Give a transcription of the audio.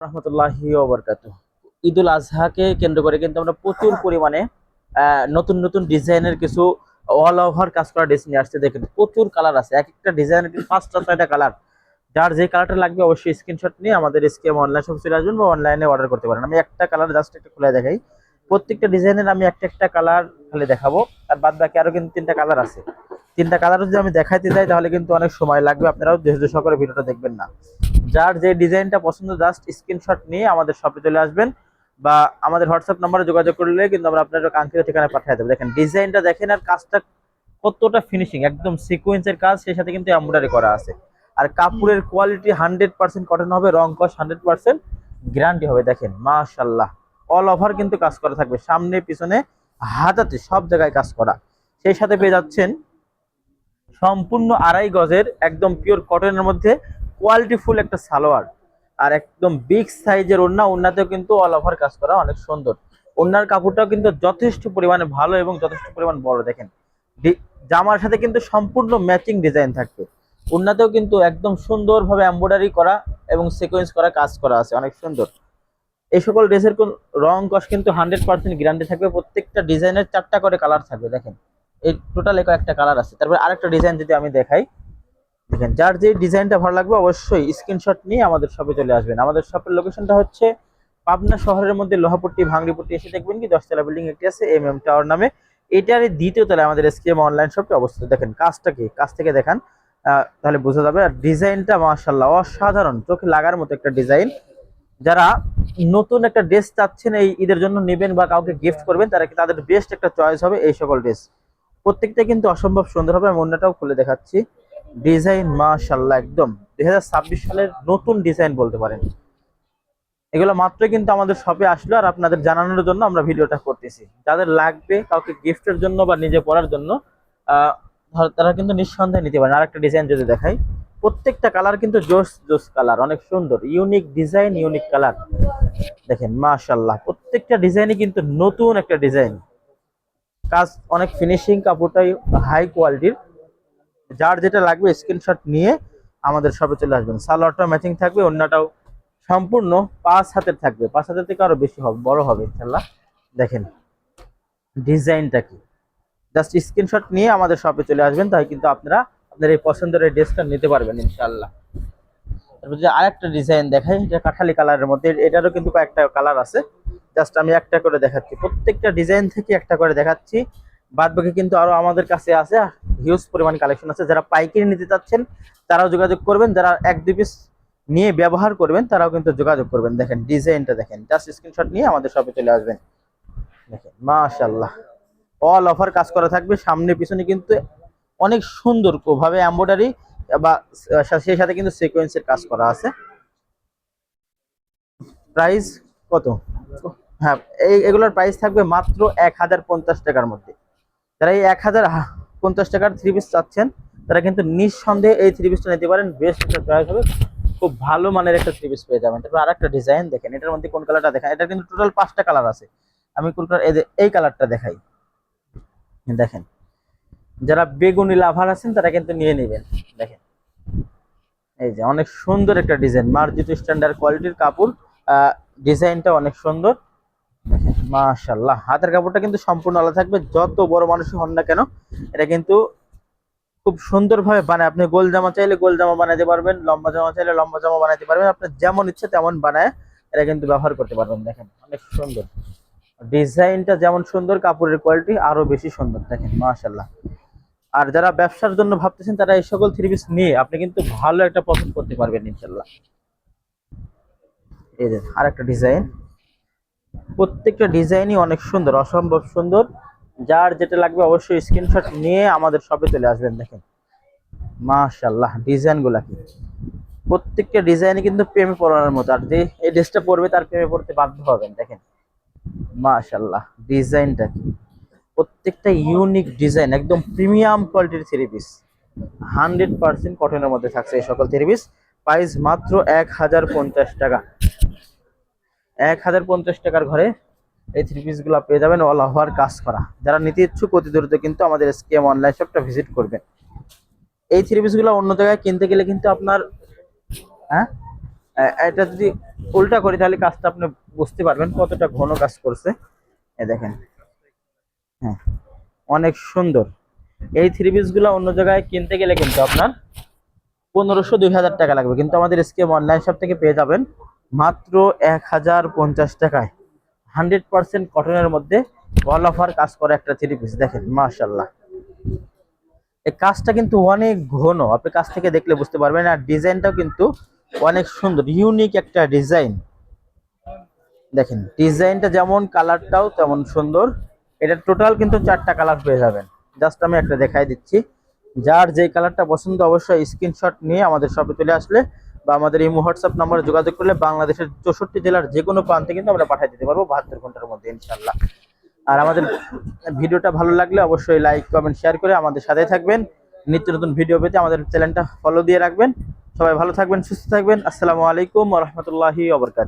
রহমতুল্লাহি ওয়া বারাকাতুহু। ঈদুল আজহাকে কেন্দ্র করে কিন্তু আমরা প্রচুর পরিমাণে নতুন নতুন ডিজাইনের কিছু অল ওভার কাজ করা ড্রেস নিয়ে আসছে। দেখেন প্রচুর কালার আছে, এক একটা ডিজাইনের কিন্তু 5টা 6টা কালার। যার যে কালারটা লাগবে অবশ্যই স্ক্রিনশট নিয়ে আমাদের এসকেএম অনলাইন শপে চলে আসবেন বা অনলাইনে অর্ডার করতে পারেন। আমি একটা কালার জাস্ট একটু খুলে দেখাই। প্রত্যেকটা ডিজাইনের আমি একটা একটা কালার খালি দেখাবো, আর বাদ বাকি আরো কিন্তু 3টা কালার আছে। 3টা কালার যদি আমি দেখাইতে যাই তাহলে কিন্তু অনেক সময় লাগবে, আপনারাও ধৈর্য সহকারে ভিডিওটা দেখবেন না। যার যে ডিজাইনটা পছন্দ জাস্ট স্ক্রিনশট নিয়ে আমাদের শপে চলে আসবেন বা আমাদের হোয়াটসঅ্যাপ নাম্বারে যোগাযোগ করলে কিন্তু আমরা আপনাদের কাঙ্ক্ষিত ঠিকানায় পাঠিয়ে দেবো। দেখেন ডিজাইনটা দেখেন, আর কাজটা কতটা ফিনিশিং, একদম সিকোয়েন্সের কাজ, সেই সাথে কিন্তু এমব্রয়ডারি করা আছে। আর কাপড়ের কোয়ালিটি 100% কটন হবে, রং কস 100% গ্যারান্টি হবে। দেখেন মাশাআল্লাহ, অল ওভার কিন্তু কাজ করা থাকবে, সামনে পিছনে হাতাতে সব জায়গায় কাজ করা। সেই সাথে পেয়ে যাচ্ছেন সম্পূর্ণ 2.5 গজের একদম পিওর কটনের মধ্যে কোয়ালিটি ফুল একটা সালোয়ার, আর একদম বিগ সাইজের ওড়না। ওড়নাতেও কিন্তু অল ওভার কাজ করা, অনেক সুন্দর। ওড়নার কাপড়টাও কিন্তু যথেষ্ট পরিমাণে ভালো এবং যথেষ্ট পরিমাণ বড়। দেখেন জামার সাথে কিন্তু সম্পূর্ণ ম্যাচিং ডিজাইন থাকবে। ওড়নাতেও কিন্তু একদম সুন্দরভাবে এমব্রয়ডারি করা এবং সিকোয়েন্স করা কাজ করা আছে, অনেক সুন্দর। এই সকল ড্রেসের কোন রং কস কিন্তু 100% গ্যারান্টি থাকবে। প্রত্যেকটা ডিজাইনের 4টা করে কালার থাকবে। দেখেন এই টোটাল একটা কালার আছে। তারপর আরেকটা ডিজাইন যদি আমি দেখাই, দেখেন যার যে ডিজাইনটা ভালো লাগবে অবশ্যই স্ক্রিনশট নিয়ে আমাদের শপে চলে আসবেন। আমাদের শপের লোকেশনটা হচ্ছে পাবনা শহরের মধ্যে লোহাপট্টি ভাঙড়িপট্টি এসে দেখবেন কি 10 তলা বিল্ডিং একটি আছে টাওয়ার নামে। এটার দ্বিতীয় তলায় আমাদের এসকেএম অনলাইন শপটি অবস্থিত। দেখেন কাজটা কি, কাছ থেকে দেখান তাহলে বোঝা যাবে। আর ডিজাইনটা মাশাআল্লাহ অসাধারণ, চোখে লাগার মতো একটা ডিজাইন। যারা নতুন একটা ড্রেস চাচ্ছেন এই ঈদের জন্য নেবেন বা কাউকে গিফট করবেন, তারা তাদের বেস্ট একটা চয়েস হবে এই সকল ড্রেস। প্রত্যেকটা কিন্তু অসম্ভব সুন্দর হবে। আমি অন্যটাও খুলে দেখাচ্ছি। ডিজাইন মাশাআল্লাহ একদম 2026 সালের নতুন ডিজাইন বলতে পারেন। এগুলো মাত্র কিন্তু আমাদের শপে আসলো, আর আপনাদের জানানোর জন্য আমরা ভিডিওটা করতেছি। যাদের লাগবে কাউকে গিফটের জন্য বা নিজে পরার জন্য আহ তারা কিন্তু নিঃসন্দেহে নিতে পারেন। আরেকটা ডিজাইন যদি দেখাই, প্রত্যেকটা কালার কিন্তু জোস জোস কালার, অনেক সুন্দর, ইউনিক ডিজাইন, ইউনিক কালার। দেখেন মাশাআল্লাহ প্রত্যেকটা ডিজাইনই কিন্তু নতুন একটা ডিজাইন, কাজ অনেক ফিনিশিং, কাপড়টাই হাই কোয়ালিটির। যার যেটা লাগবে স্ক্রিনশট নিয়ে আমাদের শপে চলে আসবেন। সালোয়ারটা ম্যাচিং থাকবে, অন্যটাও সম্পূর্ণ 5 হাতের থাকবে, 5 হাতের থেকে আরো বেশি হবে, বড় হবে ইনশাল্লাহ। দেখেন ডিজাইনটা কি, জাস্ট স্ক্রিনশট নিয়ে আমাদের শপে চলে আসবেন, তাই কিন্তু আপনারা আপনাদের এই পছন্দের এই ড্রেসটা নিতে পারবেন ইনশাল্লাহ। তারপর যে আরেকটা ডিজাইন দেখাই, এটা কাঠালি কালারের মধ্যে, এটারও কিন্তু কয়েকটা কালার আছে। জাস্ট আমি একটা করে দেখাচ্ছি, প্রত্যেকটা ডিজাইন থেকে একটা করে দেখাচ্ছি। বাদ বাকি কিন্তু আরো আমাদের কাছে আছে, হিউজ পরিমাণ কালেকশন আছে। যারা পাইকারি নিতে চাচ্ছেন তারাও যোগাযোগ করবেন, যারা 1-2 পিস নিয়ে ব্যবহার করবেন তারাও কিন্তু যোগাযোগ করবেন। দেখেন ডিজাইনটা দেখেন, জাস্ট স্ক্রিনশট নিয়ে আমাদের শপে চলে আসবেন। দেখেন মাশাআল্লাহ অল ওভার কাজ করা থাকবে, সামনে পিছনে কিন্তু অনেক সুন্দর ভাবে এমব্রয়ডারি বা সেই সাথে কিন্তু সিকোয়েন্সের কাজ করা আছে। প্রাইস কত? হ্যাঁ, এগুলোর প্রাইস থাকবে মাত্র 1050 টাকার মধ্যে। যারা এই 1050 টাকার 3 পিস চাচ্ছেন তারা কিন্তু নিঃসন্দেহে এই 3 পিসটা নিতে পারেন, বেস্ট একটা চয়েস হবে। খুব ভালো মানের একটা 3 পিস পেয়ে যাবেন। তারপর আরেকটা ডিজাইন দেখেন, এটার মধ্যে কোন কালারটা দেখেন, এটা কিন্তু টোটাল 5টা কালার আছে। আমি কোন কালার, এই কালারটা দেখাই। দেখেন যারা বেগুনি লাভার আছেন তারা কিন্তু নিয়ে নেবেন। দেখেন এই যে অনেক সুন্দর একটা ডিজাইন, মার্জিত স্ট্যান্ডার্ড কোয়ালিটির কাপড়, ডিজাইনটা অনেক সুন্দর। দেখেন মাশাআল্লাহ হাতের কাপড়টা কিন্তু সম্পূর্ণ আলাদা থাকবে, যত বড় মানুষই হন না কেন এটা কিন্তু খুব সুন্দরভাবে বানায়। আপনি গোল জামা চাইলে গোল জামা বানাইতে পারবেন, লম্বা জামা চাইলে লম্বা জামা বানাইতে পারবেন, আপনার যেমন ইচ্ছে তেমন বানায় এটা কিন্তু ব্যবহার করতে পারবেন। দেখেন অনেক সুন্দর ডিজাইনটা, যেমন সুন্দর কাপড়ের কোয়ালিটি আরো বেশি সুন্দর। দেখেন মাশাআল্লাহ। আর যারা ব্যবসার জন্য ভাবতেছেন তারা এই সকল 3 পিস নিয়ে আপনি কিন্তু ভালো একটা প্রফিট করতে পারবেন ইনশাআল্লাহ। এই যে আরেকটা ডিজাইন, প্রত্যেকটা ডিজাইনই অনেক সুন্দর, অসম্ভব সুন্দর। যার যেটা লাগবে অবশ্যই স্ক্রিনশট নিয়ে আমাদের শপে চলে আসবেন। দেখেন মাশাআল্লাহ ডিজাইনগুলা কি, প্রত্যেকটা ডিজাইনই কিন্তু প্রেমে পড়ানোর মতো, আর যে এই ড্রেসটা পরবে তার প্রেমে পড়তে বাধ্য হবেন। দেখেন মাশাআল্লাহ ডিজাইনটা কি, প্রত্যেকটা ইউনিক ডিজাইন, একদম প্রিমিয়াম কোয়ালিটির 3 পিস, 100% কটনের মধ্যে থাকছে এই সকল 3 পিস। প্রাইস মাত্র 1050 টাকা। 1050 টাকার ঘরে এই 3 পিস গুলো পেয়ে যাবেন, অল ওভার কাজ করা। যারা নিতে ইচ্ছুক অতি দ্রুত কিন্তু আমাদের এসকেএম অনলাইন শপটা ভিজিট করবেন। এই 3 পিস গুলো অন্য জায়গায় কিনতে গেলে কিন্তু আপনার, হ্যাঁ এটা যদি উল্টা করি তাহলে কাজটা আপনি বুঝতে পারবেন কতটা ঘন কাজ করছে। দেখেন, হ্যাঁ, অনেক সুন্দর। এই থ্রি পিস গুলো অন্য জায়গায় কিনতে গেলে কিন্তু আপনার 1500-2000 টাকা লাগবে, কিন্তু আমাদের স্কেম অনলাইন শপ থেকে পেয়ে যাবেন মাত্র 1050 টাকায়। 100% কটনের মধ্যে অল ওভার কাজ করা একটা থ্রি পিস। দেখেন মাশাআল্লাহ, এই কাজটা কিন্তু অনেক ঘন, আপনি কাছ থেকে দেখলে বুঝতে পারবেন। আর ডিজাইনটাও কিন্তু অনেক সুন্দর, ইউনিক একটা ডিজাইন। দেখেন ডিজাইনটা যেমন, কালারটাও তেমন সুন্দর। এটা টোটাল কিন্তু 4টা কালার পেয়ে যাবেন। জাস্ট আমি একটা দেখাই দিচ্ছি। যার যে কালারটা পছন্দ অবশ্যই স্ক্রিনশট নিয়ে আমাদের শপে চলে আসলে বা আমাদের এই হোয়াটসঅ্যাপ নাম্বারে যোগাযোগ করলে বাংলাদেশের 64 জেলার যে কোনো প্রান্তে কিন্তু আমরা পাঠিয়ে দিতে পারবো 72 ঘন্টার মধ্যে ইনশাআল্লাহ। আর আমাদের ভিডিওটা ভালো লাগলে অবশ্যই লাইক কমেন্ট শেয়ার করে আমাদের সাথে থাকবেন। নিত্য নতুন ভিডিও পেতে আমাদের চ্যানেলটা ফলো দিয়ে রাখবেন। সবাই ভালো থাকবেন, সুস্থ থাকবেন। আসসালামু আলাইকুম ওয়া রাহমাতুল্লাহি ওয়া বারাকাতুহু।